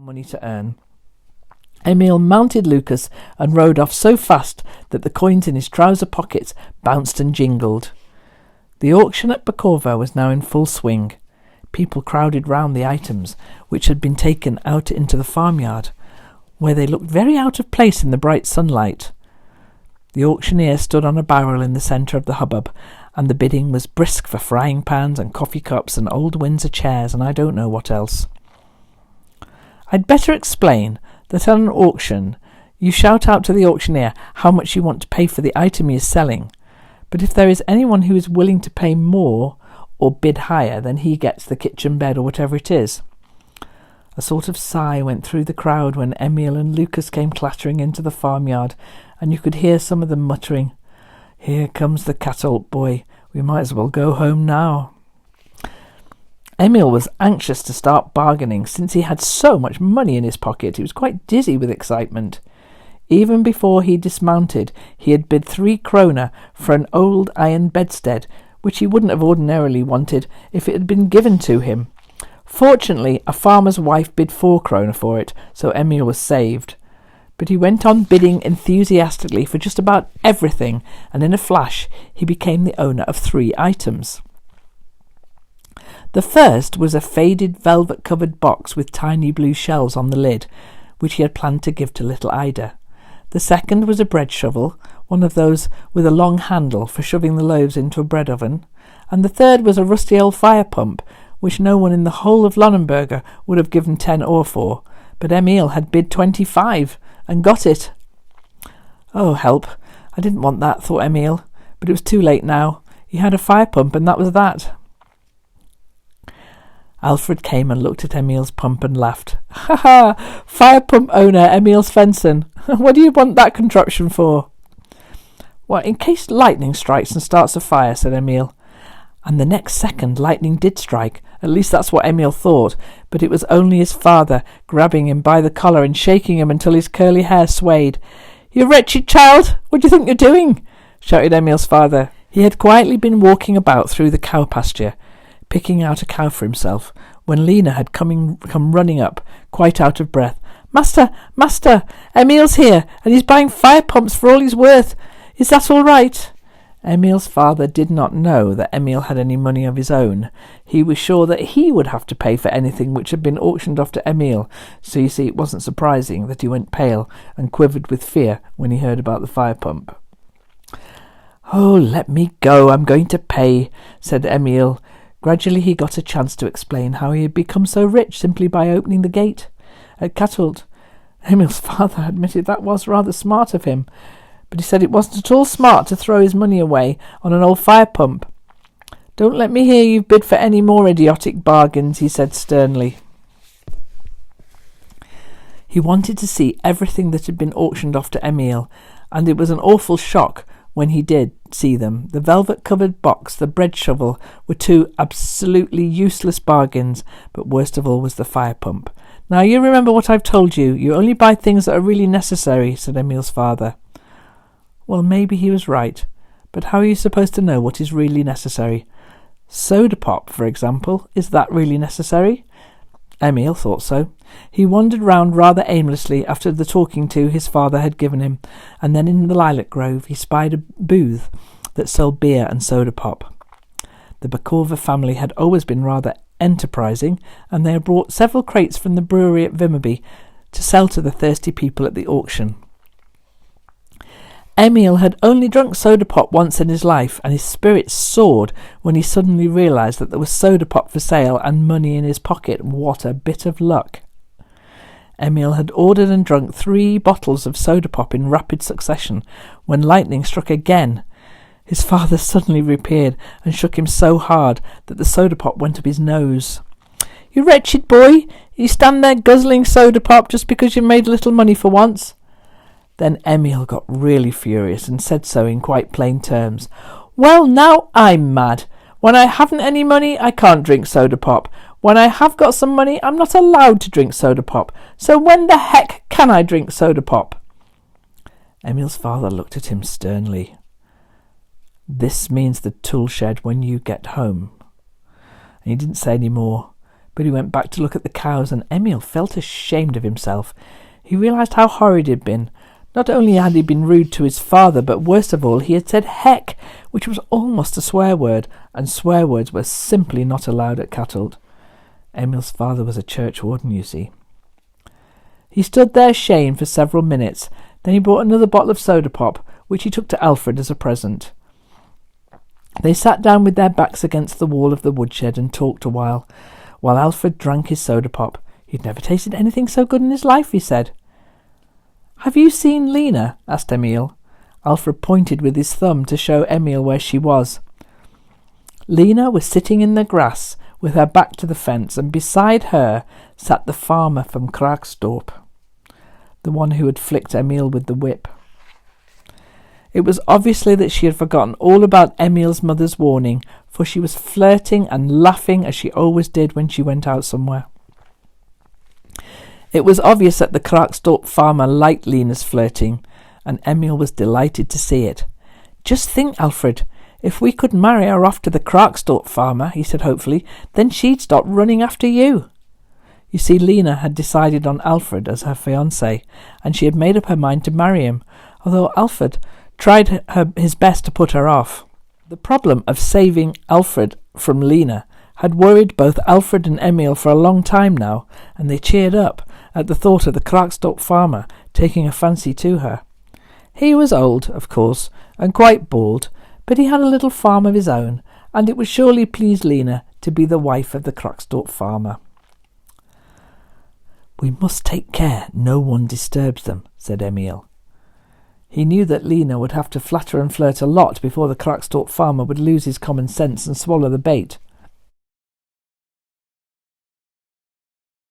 money to earn. Emil mounted Lucas and rode off so fast that the coins in his trouser pockets bounced and jingled. The auction at Bakorva was now in full swing. People crowded round the items, which had been taken out into the farmyard, where they looked very out of place in the bright sunlight. The auctioneer stood on a barrel in the centre of the hubbub, and the bidding was brisk for frying pans and coffee cups and old Windsor chairs and I don't know what else. I'd better explain that at an auction you shout out to the auctioneer how much you want to pay for the item he is selling, but if there is anyone who is willing to pay more or bid higher, then he gets the kitchen bed or whatever it is. A sort of sigh went through the crowd when Emil and Lucas came clattering into the farmyard, and you could hear some of them muttering, "Here comes the catapult boy, we might as well go home now." Emil was anxious to start bargaining since he had so much money in his pocket. He was quite dizzy with excitement. Even before he dismounted, he had bid 3 kroner for an old iron bedstead, which he wouldn't have ordinarily wanted if it had been given to him. Fortunately, a farmer's wife bid 4 kroner for it, so Emil was saved. But he went on bidding enthusiastically for just about everything, and in a flash he became the owner of 3 items. The first was a faded velvet-covered box with tiny blue shells on the lid, which he had planned to give to little Ida. The second was a bread shovel, one of those with a long handle for shoving the loaves into a bread oven, and the third was a rusty old fire pump, which no one in the whole of Lonnenberger would have given 10 or for, but Emil had bid 25 and got it. Oh, help! I didn't want that, thought Emil, but it was too late now. He had a fire pump, and that was that. Alfred came and looked at Emil's pump and laughed. "Ha ha! Fire pump owner Emil Svensson. What do you want that contraption for?" "Well, in case lightning strikes and starts a fire," said Emil. And the next second lightning did strike. At least that's what Emil thought, but it was only his father grabbing him by the collar and shaking him until his curly hair swayed. "You wretched child! What do you think you're doing?" shouted Emil's father. He had quietly been walking about through the cow pasture, picking out a cow for himself, when Lina had come running up, quite out of breath. Master! Emil's here, and he's buying fire pumps for all he's worth. Is that all right?" Emil's father did not know that Emil had any money of his own. He was sure that he would have to pay for anything which had been auctioned off to Emil, so you see it wasn't surprising that he went pale and quivered with fear when he heard about the fire pump. "Oh, let me go, I'm going to pay," said Emil. Gradually he got a chance to explain how he had become so rich simply by opening the gate at Catult. Emil's father admitted that was rather smart of him, but he said it wasn't at all smart to throw his money away on an old fire pump. "Don't let me hear you bid for any more idiotic bargains," he said sternly. He wanted to see everything that had been auctioned off to Emil, and it was an awful shock when he did see them. The velvet-covered box, the bread shovel, were 2 absolutely useless bargains, but worst of all was the fire pump. "Now you remember what I've told you. You only buy things that are really necessary," said Emil's father. Well, maybe he was right, but how are you supposed to know what is really necessary? Soda pop, for example, is that really necessary? Emil thought so. He wandered round rather aimlessly after the talking to his father had given him, and then in the lilac grove he spied a booth that sold beer and soda pop. The Bakorva family had always been rather enterprising, and they had brought several crates from the brewery at Vimmerby to sell to the thirsty people at the auction. Emil had only drunk soda pop once in his life, and his spirits soared when he suddenly realised that there was soda pop for sale and money in his pocket. What a bit of luck! Emil had ordered and drunk 3 bottles of soda pop in rapid succession when lightning struck again. His father suddenly reappeared and shook him so hard that the soda pop went up his nose. "You wretched boy! You stand there guzzling soda pop just because you made a little money for once." Then Emil got really furious and said so in quite plain terms. "Well, now I'm mad. When I haven't any money, I can't drink soda pop. When I have got some money, I'm not allowed to drink soda pop. So when the heck can I drink soda pop?" Emil's father looked at him sternly. "This means the tool shed when you get home." And he didn't say any more, But he went back to look at the cows, and Emil felt ashamed of himself. He realised how horrid he had been. Not only had he been rude to his father, but worst of all, he had said heck, which was almost a swear word, and swear words were simply not allowed at Cattled. Emil's father was a churchwarden, you see. He stood there ashamed for several minutes. Then he brought another bottle of soda pop, which he took to Alfred as a present. They sat down with their backs against the wall of the woodshed and talked a while Alfred drank his soda pop. He'd never tasted anything so good in his life, he said. "Have you seen Lina?" asked Emil. Alfred pointed with his thumb to show Emil where she was. Lina was sitting in the grass with her back to the fence, and beside her sat the farmer from Kragstorp, the one who had flicked Emil with the whip. It was obviously that she had forgotten all about Emil's mother's warning, for she was flirting and laughing as she always did when she went out somewhere. It was obvious that the Kragstorp farmer liked Lina's flirting, and Emil was delighted to see it. "Just think, Alfred, if we could marry her off to the Kragstorp farmer," he said hopefully, "then she'd stop running after you." You see, Lina had decided on Alfred as her fiancé, and she had made up her mind to marry him, although Alfred tried his best to put her off. The problem of saving Alfred from Lina had worried both Alfred and Emil for a long time now, and they cheered up at the thought of the Kragstorp farmer taking a fancy to her. He was old, of course, and quite bald, but he had a little farm of his own, and it would surely please Lina to be the wife of the Kragstorp farmer. "We must take care no one disturbs them," said Emil. He knew that Lina would have to flatter and flirt a lot before the Kragstorp farmer would lose his common sense and swallow the bait.